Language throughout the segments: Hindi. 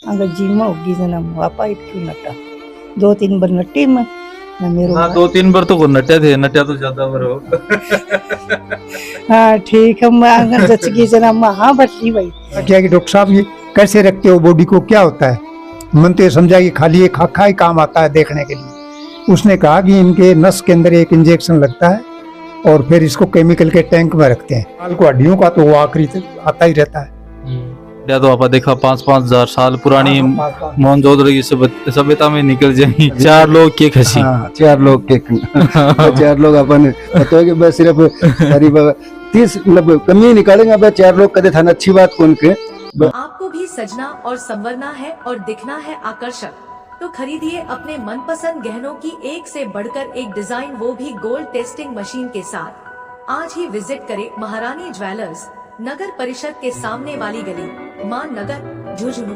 अगर जीमा होगी जना वापा क्यों नटा 2-3 बार नटी में ना मेरो ना 2-3 बार तो नट्या थे, नट्या तो ज्यादा बार हो। हाँ ठीक है मैं अगर जचगी जना हाँ बटली भाई क्या कि डॉक्टर साहब ये कैसे रखते हो बॉडी को, क्या होता है? मन तो ये समझा कि खाली ये खाका ही काम आता है देखने के लिए। उसने कहा कि इनके नस के अंदर एक इंजेक्शन लगता है और फिर इसको केमिकल के टैंक में रखते हैं। बाल को हड्डियों का तो वो आखिरी तक आता ही रहता है। या तो आप देखा 5-5 हजार साल पुरानी मोहनजोदड़ो की सभ्यता में निकल जाएगी। 4 लोग के खसी, 4 लोग के 4 लोग अपन तो है कि बस सिर्फ करीब 30 मतलब कमी निकालेंगे। बस 4 लोग कदे थाना अच्छी बात कौन के। आपको भी सजना और संवरना है और दिखना है आकर्षक, तो खरीदिए अपने मनपसंद गहनों की एक से बढ़कर एक डिजाइन, वो भी गोल्ड टेस्टिंग मशीन के साथ। आज ही विजिट करें महारानी ज्वेलर्स, नगर परिषद के सामने वाली गली, मान नगर, झुंझुनू।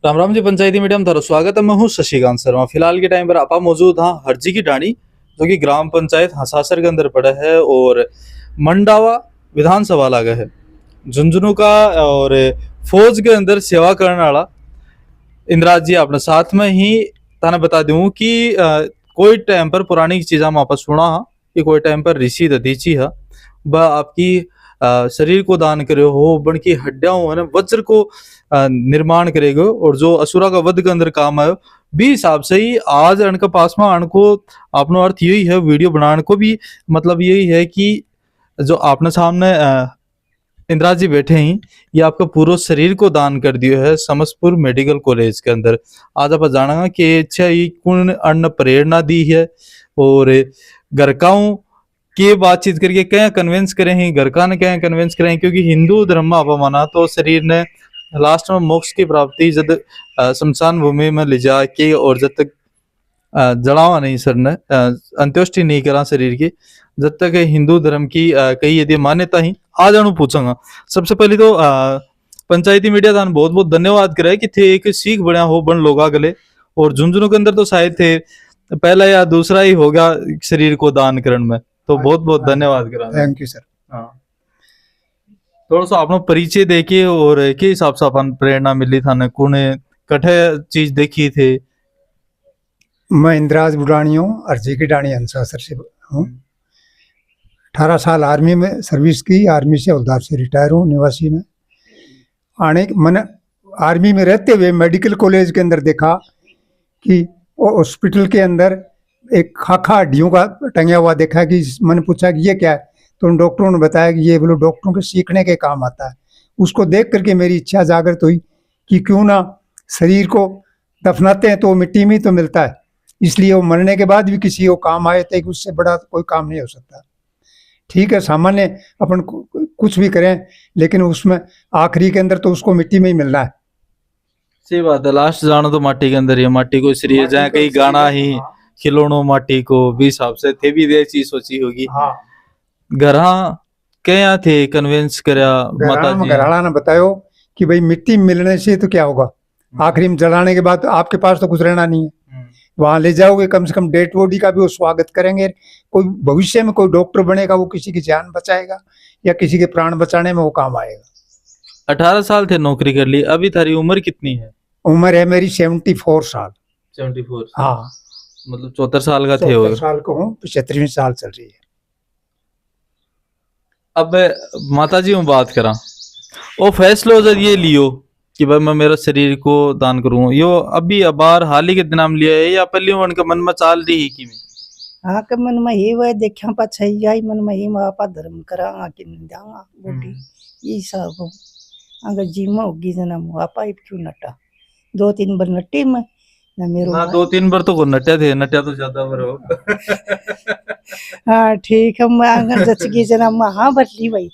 राम राम जी, पंचायती मीडिया में थारो स्वागत है। मैं हूँ शशिकांत शर्मा। फिलहाल के टाइम पर आपा मौजूद हाँ हरजी की डाणी, जो कि ग्राम पंचायत हसासर के अंदर पड़ा है और मंडावा विधानसभा लगा है झुंझुनू का। और फौज के अंदर सेवा करने वाला इंद्राज जी अपने साथ में ही ताने बता दूं कि कोई टाइम पर पुरानी चीजा में आप सुना हा कि कोई टाइम पर ऋषि दधीची है वह आपकी शरीर को दान करे हो, बन की हड्डियां है वज्र को निर्माण करेगा और जो असुरा का वध के अंदर काम आयो भी हिसाब से ही आज अनका पास में अनको अपनो अर्थ यही है। वीडियो बनाने को भी मतलब यही है कि जो आपने सामने इंदिरा जी बैठे हैं, ये आपका पूरा शरीर को दान कर दिया है समस्तपुर मेडिकल कॉलेज के अंदर। आज आप जाना कि अच्छा ये कौन अन्न प्रेरणा दी है और घरकाओं के बातचीत करके क्या कन्विंस करे हैं, घरका ने क्या कन्विंस करे हैं, क्योंकि हिंदू धर्म में आप माना तो शरीर ने लास्ट में मोक्ष की प्राप्ति जब शमशान भूमि में ले जा के और जब तक जड़ावा नहीं सर ने अंत्येष्टि नहीं करा शरीर की, जब तक हिंदू धर्म की कई यदि मान्यता ही आ जाणु पूछूंगा। सबसे पहले तो पंचायती मीडिया दान बहुत बहुत धन्यवाद करे कि थे एक सीख बढ़िया हो बन लोग गले और झुंझुनू के अंदर तो शायद थे पहला या दूसरा ही होगा शरीर को दान करण में, तो बहुत बहुत धन्यवाद करा। Thank you sir. हाँ, थोड़ा सा आपने परिचय देके और के हिसाब से अपन प्रेरणा मिली था न कौन कठे चीज देखी थे। मैं इंद्राज बुढ़ानी हूँ, अर्जी की डाणी हंसासर से हूँ। 18 साल आर्मी में सर्विस की, आर्मी से हवलदार से रिटायर हूँ। निवासी में आने मैंने आर्मी में रहते हुए मेडिकल कॉलेज के अंदर देखा कि हॉस्पिटल के अंदर एक खाखा हड्डियों का टंगा हुआ देखा कि मैंने पूछा कि ये क्या है, तो उन डॉक्टरों ने बताया कि ये बोलो डॉक्टरों के सीखने के काम आता है। उसको देख करके मेरी इच्छा जागृत हुई कि क्यों ना शरीर को दफनाते हैं तो मिट्टी में ही तो मिलता है, इसलिए वो मरने के बाद भी किसी को काम आए तो उससे बड़ा कोई काम नहीं हो सकता। ठीक है, सामान्य अपन कुछ भी करें लेकिन उसमें आखिरी के अंदर तो उसको मिट्टी में ही मिलना है। सही बात है, लास्ट जानो तो माटी के अंदर ये माटी को शरीर जाए कहीं गाना ही खिलौनों माटी को भी हिसाब से थे भी दे चीज सोची होगी। हाँ, घरा क्या थे कन्विंस करया माता जी घराड़ा ने बतायो कि भाई मिट्टी मिलने से तो क्या होगा, आखिरी में जलाने के बाद आपके पास तो कुछ रहना नहीं है, वहां ले जाओगे कम से कम डेड बॉडी का भी वो स्वागत करेंगे। कोई भविष्य में कोई डॉक्टर बनेगा, वो किसी की जान बचाएगा या किसी के प्राण बचाने में वो काम आएगा। 18 साल थे नौकरी कर ली, अभी थारी उम्र कितनी है? उम्र है मेरी 74 साल। 74? हाँ, मतलब 74 साल का थे। 74 साल को हूँ, 75वीं साल चल रही है। अब माता जी हूँ बात करा वो फैसलो जब ये लियो कि भाई मैं मेरा शरीर को दान करूँ, यो अभी अबार हाल ही के दिन लिया है या पहले उनका मन में चाल रही है कि हाँ के मन में ये वह देखा पाछा यही मन में ये आपा धर्म करा कि जाऊंगा बॉडी ये सब अगर जीमा होगी जना आपा क्यों नटा 2-3 बार नटी में ना मेरो ना 2-3 बार तो नट्या थे, नट्या तो ज्यादा बार हो। हाँ ठीक है, मैं अगर जचगी जना हाँ बटली भाई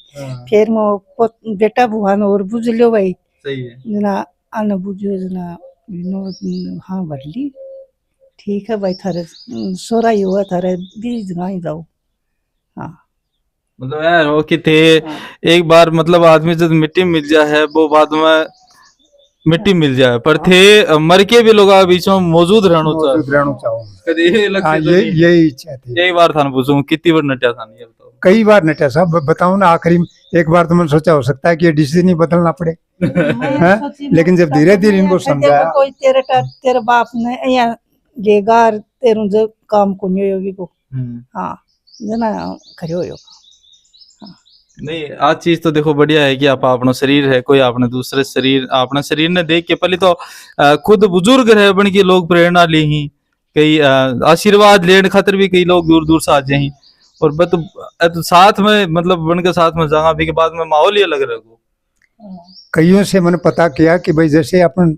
फिर मैं बेटा बुहान और बुझ लो भाई। सही है जना अन बुझो जना हाँ बटली ठीक है भाई, थारे सोरा ही हुआ थारे बीज गाई जाओ। हाँ मतलब यार हो कि थे एक बार मतलब आदमी जब मिट्टी मिल जाए है वो बाद में मिट्टी मिल जाए पर थे मर के भी लोग बीच में मौजूद रहना चाहो। यही इच्छा थी। यही बार था पूछूं कितनी बार नट्या था? कई बार नटा साहब बताऊं ना, आखिरी में एक बार तो मैंने सोचा हो सकता है कि ये डिसीजन ही बदलना पड़े। हाँ, लेकिन जब धीरे-धीरे इनको समझाया- कोई तेरे बाप ने या गेगार तेरू जो काम को नहीं होगी को हाँ जना खरे होयो। नहीं आज चीज तो देखो बढ़िया है कि आप अपना शरीर है, कोई आपने दूसरे शरीर अपना शरीर ने देख के पहले तो खुद बुजुर्ग रहे बन के लोग प्रेरणा ली ही, कई आशीर्वाद लेने खातिर भी कई लोग दूर दूर से आ जाए, और बत साथ में मतलब बन के साथ में जाना भी के बाद में माहौल ही अलग रहो। कईयों से मैंने पता किया कि भाई जैसे अपन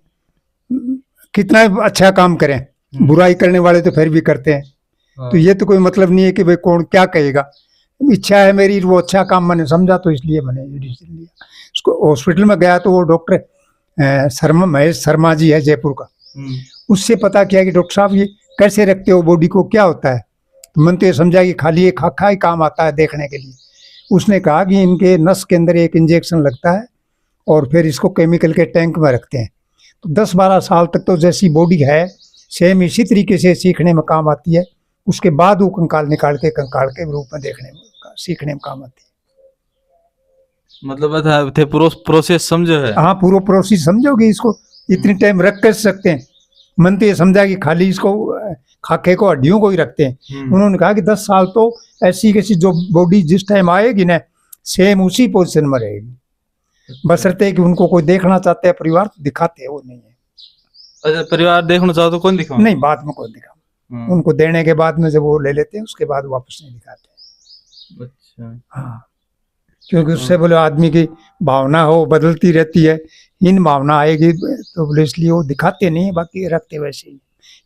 कितना अच्छा काम करें, बुराई करने वाले तो फिर भी करते हैं, तो ये तो कोई मतलब नहीं है कि भाई कौन क्या कहेगा। इच्छा है मेरी, वो अच्छा काम मैंने समझा तो इसलिए मैंने ये डिसीजन लिया। उसको हॉस्पिटल में गया तो वो डॉक्टर शर्मा महेश शर्मा जी है जयपुर का, उससे पता किया कि डॉक्टर साहब ये कैसे रखते हो बॉडी को, क्या होता है। तो मैंने तो ये समझा कि खाली एक खाका ही काम आता है देखने के लिए। उसने कहा कि इनके नस के अंदर एक इंजेक्शन लगता है और फिर इसको केमिकल के टैंक में रखते हैं, तो 10-12 साल तक तो जैसी बॉडी है सेम इसी तरीके से सीखने में काम आती है। उसके बाद वो कंकाल निकाल के कंकाल के रूप में देखने में सीखने में काम आती है। मतलब थे प्रोसेस समझो है। हाँ, पूरा प्रोसेस समझोगे, इसको इतनी टाइम रख कर सकते हैं। मन तो ये समझा कि खाली इसको खाके को हड्डियों को ही रखते हैं। उन्होंने कहा कि 10 साल तो ऐसी कैसी जो बॉडी जिस टाइम आएगी ना सेम उसी पोजीशन में रहेगी, बशर्ते कि उनको कोई देखना चाहते हैं परिवार तो दिखाते हैं, वो नहीं है। अच्छा, परिवार देखना चाहो तो कौन दिखाओ? नहीं, बाद में कौन दिखा, उनको देने के बाद में जब वो ले लेते हैं उसके बाद वापस नहीं दिखाते। अच्छा हाँ, क्योंकि उससे बोले आदमी की भावना हो बदलती रहती है, इन भावना आएगी तो बोले इसलिए वो दिखाते नहीं है, बाकी रखते वैसे ही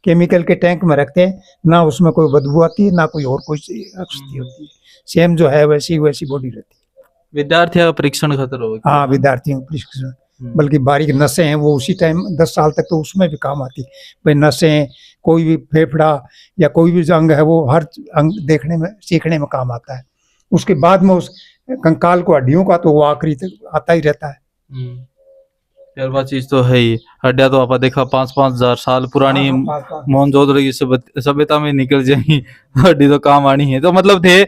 केमिकल के टैंक में रखते हैं, ना उसमें कोई बदबू आती है ना कोई और कोई अवस्थी होती है, सेम जो है वैसी वैसी बॉडी रहती है। विद्यार्थी का परीक्षण खतर हो। हाँ, विद्यार्थियों परीक्षण, बल्कि बारीक नसें हैं वो उसी टाइम 10 साल तक तो उसमें भी काम आती। भाई नसें, कोई भी फेफड़ा या कोई भी जो अंग है वो हर अंग देखने में सीखने में काम आता है। उसके बाद में उस कंकाल को हड्डियों का तो वो आखिरी तक आता ही रहता है। यार बात चीज तो है ही, हड्डियां तो आपा देखा 5-5 हजार साल पुरानी मोहनजोदड़ो की सभ्यता में निकल जाएगी, हड्डी तो काम आनी है। तो मतलब थे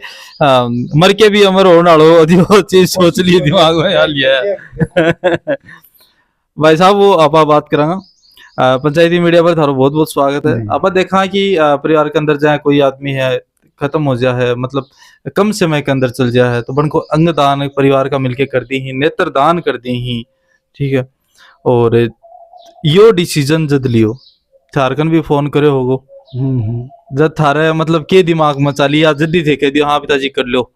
मर के भी अमर होने वालो चीज सोच ली दिमाग में आ लिया है। भाई साहब वो आपा बात करांगा पंचायती मीडिया पर थारो बहुत बहुत स्वागत है। आपा देखा कि परिवार के अंदर जाए कोई आदमी है खत्म हो जाए है, मतलब कम समय के अंदर चल जाए है, तो बन को अंगदान परिवार का मिलके कर दी ही, नेत्रदान कर दी ही, ठीक है। और यो डिसीजन जद लियो थारकन भी फोन करे होगो, जब थारे मतलब के दिमाग में चाली या जल्दी थे कह दियो हाँ पिताजी कर लो।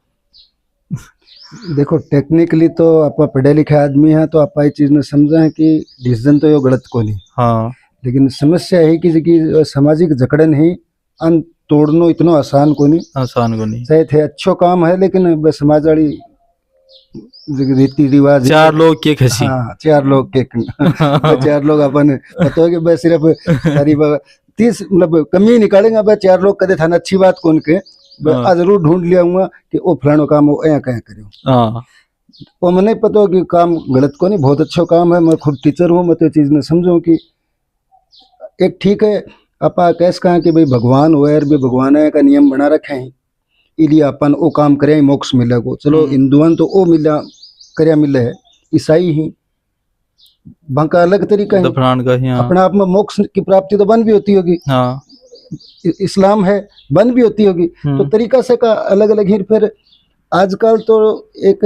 देखो टेक्निकली तो आप पढ़े लिखे आदमी हैं तो आप ये चीज ने समझा है कि डिसीजन तो यो गलत को नहीं, हाँ, लेकिन समस्या है कि सामाजिक जकड़न ही अन तोड़नो इतना आसान को नहीं, आसान को नहीं। चाहे थे अच्छो काम है लेकिन समाज वाली रीति रिवाज 4 लोग के खसी, हाँ 4 लोग के 4 लोग अपन पता है कि बस सिर्फ सारी 30 मतलब कमी निकालेंगे, बस 4 लोग कदे थाना अच्छी बात कौन के आज जरूर ढूंढ लिया हूँ कि वो फलानो काम वो ऐ कह करो, हाँ वो मैंने पता हो कि काम गलत को नहीं, बहुत अच्छा काम है। मैं खुद टीचर हूँ, मैं तो चीज ने समझूं कि एक ठीक है अपा कैसे कहा कि भाई भगवान वैर भी भगवान का नियम बना रखे हैं, इसलिए अपन वो काम करें मोक्ष मिलेगा। चलो हिंदुआन तो वो मिला करया मिले है, ईसाई ही बाका अलग तरीका है, अपने आप में मोक्ष की प्राप्ति तो बन भी होती होगी, हाँ। इस्लाम है बन भी होती होगी, तो तरीका से का अलग अलग ही। फिर आजकल तो एक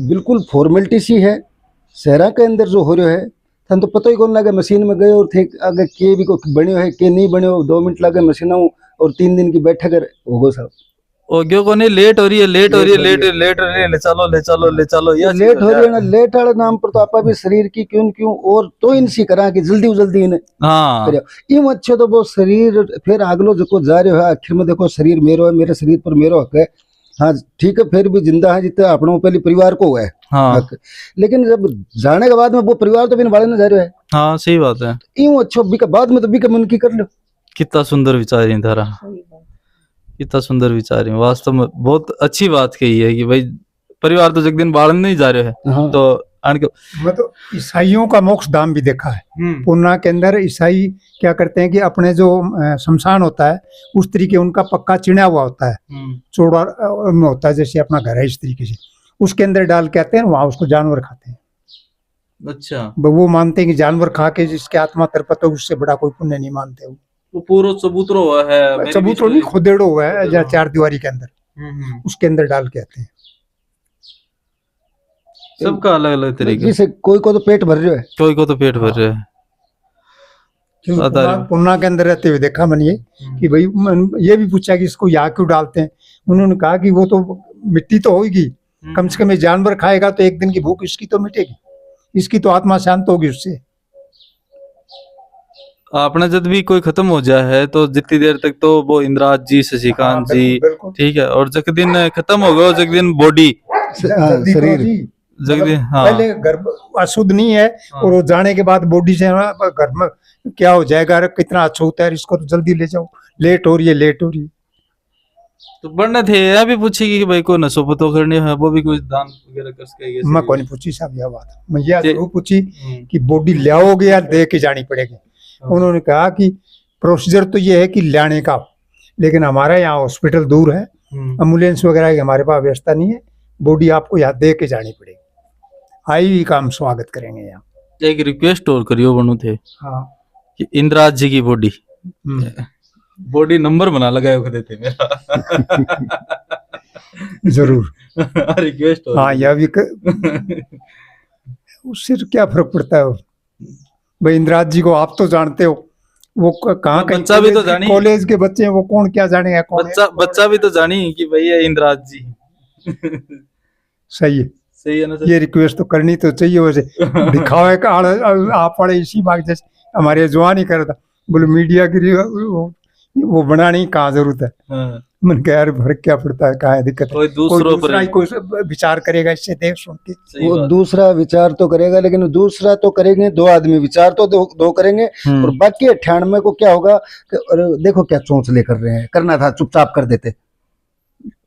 बिल्कुल फॉर्मेलिटी सी है शहरा के अंदर जो हो रहा है, थान तो पता ही कौन लगे मशीन में गए और थे आगे के भी बने है के नहीं बने हो, 2 मिनट लगे मशीन और 3 दिन की बैठक होगो साहब ओगे को नहीं लेट हो रही है, लेट हो रही है, लेट हो रही है, ले चलो या लेट हो रही है ना, लेट वाले नाम पर तो आपा भी शरीर की क्यों और तो इनसी करा कि जल्दी इन्हें हाँ इम अच्छे तो वो शरीर फिर आगलो जो जा रहे हो आखिर में देखो शरीर मेरो है, मेरे शरीर पर मेरो हक है, हाँ ठीक है, फिर भी जिंदा है जितना अपनों पहले परिवार को है हाँ, लेकिन जब जाने के बाद में वो परिवार तो बिन बाड़े न जा रहे है, हाँ सही बात है। यूं अच्छो बिका बाद में तो बिका मन की कर लो। कितना सुंदर विचार है तारा, कितना सुंदर विचार है, वास्तव में बहुत अच्छी बात कही है कि भाई परिवार तो जग दिन बाढ़ नहीं जा रहे है, हाँ। तो आनके मैं तो ईसाइयों का मोक्ष धाम भी देखा है। हम्म पूर्णा के अंदर ईसाई क्या करते हैं कि अपने जो शमशान होता है उस तरीके उनका पक्का चिड़ा हुआ होता है, चौड़ा में होता है, जैसे अपना घर है इस तरीके से, उसके अंदर डाल के आते हैं, वहां उसको जानवर खाते हैं। अच्छा, वो मानते हैं कि जानवर खा के जिसकी आत्मा तड़पत है उससे बड़ा कोई पुण्य नहीं मानते। वो वो पूरा चबूतरा हुआ है, मेरी भी चबूतरा नहीं, स्टोरी- खुदेड़ो हुआ है खुदेड़ो। चार दीवारी के अंदर, उसके अंदर डाल के आते हैं। सबका अलग अलग तरीका, जैसे कोई को तो पेट भर रहा है, कोई को तो पेट भर रहा है। क्योंकि पता नहीं। पुन्ना के अंदर रहते हुए देखा मैंने ये कि भाई ये भी पूछा कि इसको यहाँ क्यों डालते हैं। उन्होंने कहा कि वो तो मिट्टी तो होगी, कम से कम ये जानवर खाएगा तो एक दिन की भूख इसकी तो मिटेगी, इसकी तो आत्मा शांत होगी उससे। आपने जब भी कोई खत्म हो जाए है तो जितनी देर तक तो वो इंद्राज जी, शशिकांत हाँ, जी, बिल्कुल, ठीक है, और जग दिन खत्म हो गया, जग दिन बॉडी जल्दी करो शरीर जी। जग दिन, हाँ पहले गर्भ अशुद्ध नहीं है, हाँ। और वो जाने के बाद बॉडी से घर में क्या हो जाएगा, अरे कितना अच्छा होता है, इसको तो जल्दी ले जाओ, लेट हो रही है, लेट हो रही है। तो बढ़ने थे यह भी पूछेगी कि भाई को नशो पतो करनी है, वो भी कुछ दान वगैरह कर सकेगी। मैं कोई नहीं पूछी साहब यह बात, मैं यह ते- जरूर पूछी हम्म, कि बॉडी लाओगे या दे के जानी पड़ेगी। उन्होंने कहा कि प्रोसीजर तो ये है कि लाने का, लेकिन हमारा यहाँ हॉस्पिटल दूर है, एम्बुलेंस वगैरह की हमारे पास व्यवस्था नहीं है, बॉडी आपको यहाँ दे के जानी पड़ेगी। आई हुई का हम स्वागत करेंगे यहाँ। एक रिक्वेस्ट और करियो बनू थे हाँ, कि इंद्राज जी की बॉडी हम्म, बॉडी नंबर बना लगाए खड़े थे मेरा जरूर। रिक्वेस्ट हो हाँ, यह भी उससे तो क्या फर्क पड़ता है। भाई इंद्राज जी को आप तो जानते हो, वो कहाँ हाँ, बच्चा भी तो जानी। कॉलेज के बच्चे हैं, वो कौन क्या जानेगा, कौन है, बच्चा बच्चा भी तो जानी कि भाई ये इंद्राज जी सही है। सही है ना सर? ये रिक्वेस्ट तो करनी तो चाहिए, वैसे दिखावे का आप पड़े इसी बात, जैसे हमारे जवान ही करता बोले मीडिया की वो बनाने की कहाँ जरूरत है। हाँ, मन कह यार फर्क क्या पड़ता है, कहाँ है दिक्कत है। कोई कोई दूसरों पर दूसरा ही कोई विचार करेगा इससे देख सुन के। सही वो बात। दूसरा विचार तो करेगा, लेकिन दूसरा तो करेंगे दो आदमी, विचार तो दो करेंगे, और बाकी 98 को क्या होगा कि अरे देखो क्या चोंच लेकर रहे हैं, करना था चुपचाप कर देते,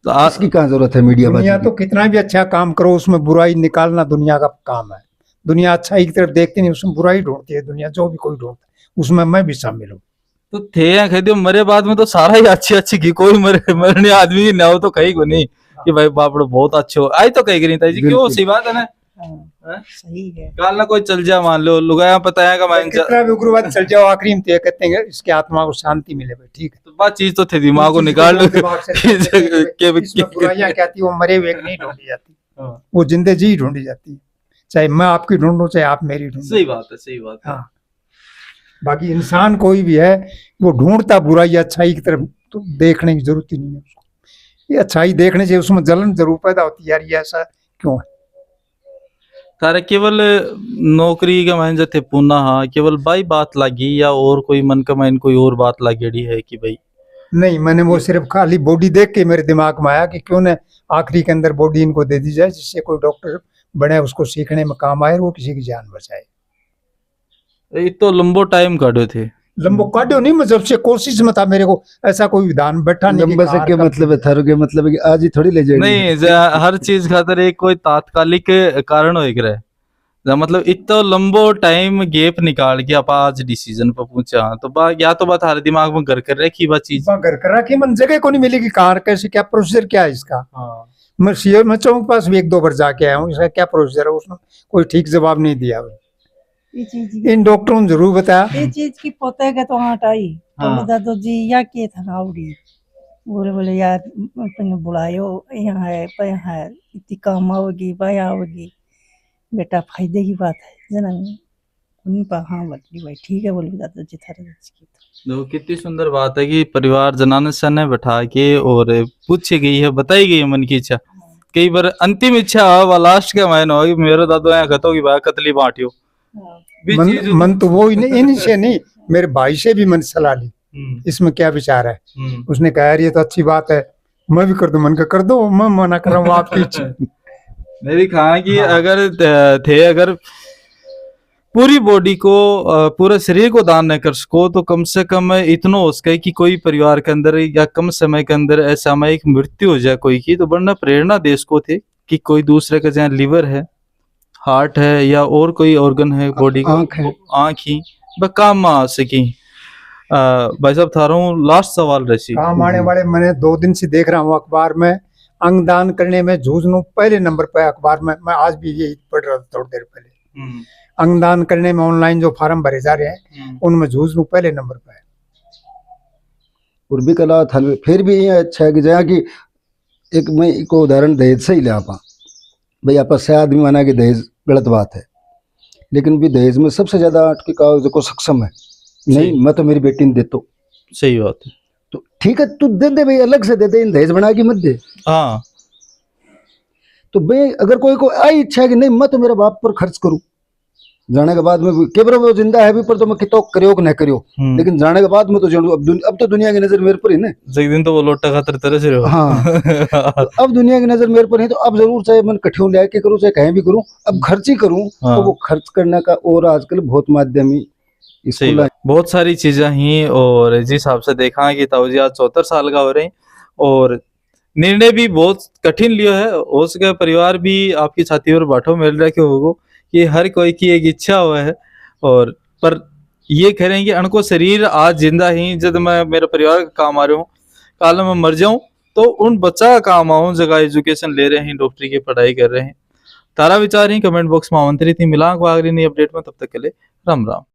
तो आ- इसकी कहाँ जरूरत है मीडिया दुनिया बाजी तो कितना भी अच्छा काम करो, उसमें बुराई निकालना दुनिया का काम है। दुनिया अच्छाई की तरफ देखती नहीं, उसमें बुराई ढूंढती है दुनिया, जो भी कोई ढूंढता है, उसमें मैं भी शामिल हूँ। तो थे यहाँ कह दियो मरे बाद में तो सारा ही अच्छी अच्छी की, कोई मरने आदमी की ना हो तो कहीं को नहीं कि भाई बापड़ो बहुत अच्छे हो, आई तो कहीं नहीं था जी, क्यों बिल्कुल। सी बात है ना। हाँ, हैं? सही है। काल ना कोई चल जा मान लो लुगाया पता है का मैं कितना भी उग्रवाद चल जाओ, आखिरी में तो ये कहते हैं इसके आत्मा को शांति मिले भाई, ठीक है। तो बात चीज तो थे दिमाग को चीज़ निकाल लो दिमाग से कि- इसमें बुराइयां क्या थी, वो मरे हुए की नहीं ढूंढी जाती, हाँ, वो जिंदे जी ढूंढी जाती है, चाहे मैं आपकी ढूंढूं चाहे आप मेरी ढूंढो। सही बात है, सही बात है। हाँ, बाकी इंसान कोई भी है वो ढूंढता बुराई अच्छाई की तरफ, तो देखने की जरूरत ही नहीं है उसको। ये अच्छाई देखने से उसमें जलन जरूर पैदा होती है, यार ये ऐसा क्यों है। तारे केवल नौकरी का मान जाते पुनः हाँ केवल भाई बात लगी या और कोई मन का मान कोई और बात लगेड़ी है कि भाई नहीं, मैंने वो सिर्फ खाली बॉडी देख के मेरे दिमाग में आया कि क्यों न आखिरी के अंदर बॉडी इनको दे दी जाए, जिससे कोई डॉक्टर बने, उसको सीखने में काम आए, वो किसी की जान बचाए। ये तो लंबो टाइम काढ़े थे। लंबो काटो नहीं, मैं जब से कोशिश में था, मेरे को ऐसा कोई विधान बैठा नहीं कि लंबे से कार क्या का- मतलब है, थारो के मतलब है कि आज ही थोड़ी ले जाएंगे। नहीं हर चीज खातर एक कोई तात्कालिक कारण हो रहे मतलब इतना लंबो टाइम गैप निकाल के आप आज डिसीजन पर पहुंचा तो या तो बात हमारे दिमाग में घर कर रखी बात चीज। घर कर रखी, मन जगह को नहीं मिलेगी, कार कैसे, क्या प्रोसीजर क्या है इसका। हाँ, मैं सीएम में चौक पास भी 1-2 बार जाके आया हूँ, इसका क्या प्रोसीजर है, उसने कोई ठीक जवाब नहीं दिया। ये चीज इन डॉक्टरों ने जरूर बताया। ये चीज की पोते के तो हाँ आई हाँ। बोले दादो जी या के था नाउडी बोले यार अपने बुलायो यहाँ है इतनी काम आओगी भाई आओगी बेटा, फायदे की बात है जना उन्हीं पर। हाँ बोली भाई ठीक है, बोले दादो जी थारे की देखो कितनी सुंदर बात है कि परिवार जनाने ने बैठा के और पूछी गई है, बताई गई है मन की इच्छा। कई बार अंतिम इच्छा व लास्ट का मायने हो कि मेरे दादो यहाँ खतो की भाई कतली बांटियो मन तो वो ही नहीं, इन्हीं से नहीं, मेरे भाई से भी मैंने सलाह ली इसमें क्या विचार है। उसने कहा यार ये तो अच्छी बात है, मैं भी कर दूं। मन का कर दो, मैं मना कर रहा हूँ, आपकी इच्छा। मैं भी कहा कि हाँ। अगर पूरी बॉडी को पूरे शरीर को दान न कर सको तो कम से कम इतना हो सके कि कोई परिवार के अंदर या कम समय के अंदर असामयिक मृत्यु हो जाए कोई की, तो वरना प्रेरणा देश को थे कि कोई दूसरे का जहाँ लिवर है, हार्ट है या और कोई ऑर्गन है बॉडी का, आँख है। आँख ही बस काम में आ सकी। भाई साहब थारा हूँ लास्ट सवाल रही काम आने वाले मैंने 2 दिन से देख रहा हूँ अखबार में, अंगदान करने में जूझनू पहले नंबर पे अखबार में। मैं आज भी यही पढ़ रहा था थोड़ी देर पहले, अंगदान करने में ऑनलाइन जो फार्म भरे जा रहे हैं उनमें जूझनू पहले नंबर पे है। और भी कला था फिर भी ये अच्छा है कि जहाँ की एक मैं को उदाहरण दहेज से ही ले आपा भाई आप से आदमी माना कि दहेज गलत बात है, लेकिन भी दहेज में सबसे ज्यादा अटके का जो सक्षम है नहीं मैं तो मेरी बेटी ने देता हूँ। सही बात है। तो ठीक है तू दे दे भाई, अलग से दे दे, इन दहेज बना के मत दे। हाँ तो भाई अगर कोई को आई इच्छा है कि नहीं मैं तो मेरे बाप पर खर्च करूं, जाने के बाद में केबर वो जिंदा है भी पर तो मैं कितो करियो कि नहीं करियो, लेकिन जाने के बाद में तो जानू अब तो दुनिया की नजर मेरे पर ही ना। एक दिन तो वो लोटा खातर तरह से रहो। हाँ तो अब दुनिया की नजर मेरे पर है, तो अब जरूर चाहे मैं कठिन ले के करूँ चाहे कहीं भी करूँ, अब खर्च ही करूँ। हाँ। तो वो खर्च करने का और आजकल बहुत माध्यम ही सही बात। बहुत सारी चीजें ही, और जिस हिसाब से देखा कि ताऊजी आज 74 साल का हो रहे हैं और निर्णय भी बहुत कठिन लियो है। हो सके परिवार भी आपकी छाती पर बैठो मिल रहा होगा कि हर कोई की एक इच्छा हुआ है, और पर ये कह रहे हैं कि अनको शरीर आज जिंदा ही, जब मैं मेरे परिवार का काम आ रहा हूँ, काल में मर जाऊं तो उन बच्चा का काम आऊं, जगह एजुकेशन ले रहे हैं, डॉक्टरी की पढ़ाई कर रहे हैं। तारा विचार ही कमेंट बॉक्स में आमंत्रित ही। मिला अगली नई अपडेट में, तब तक के लिए राम राम।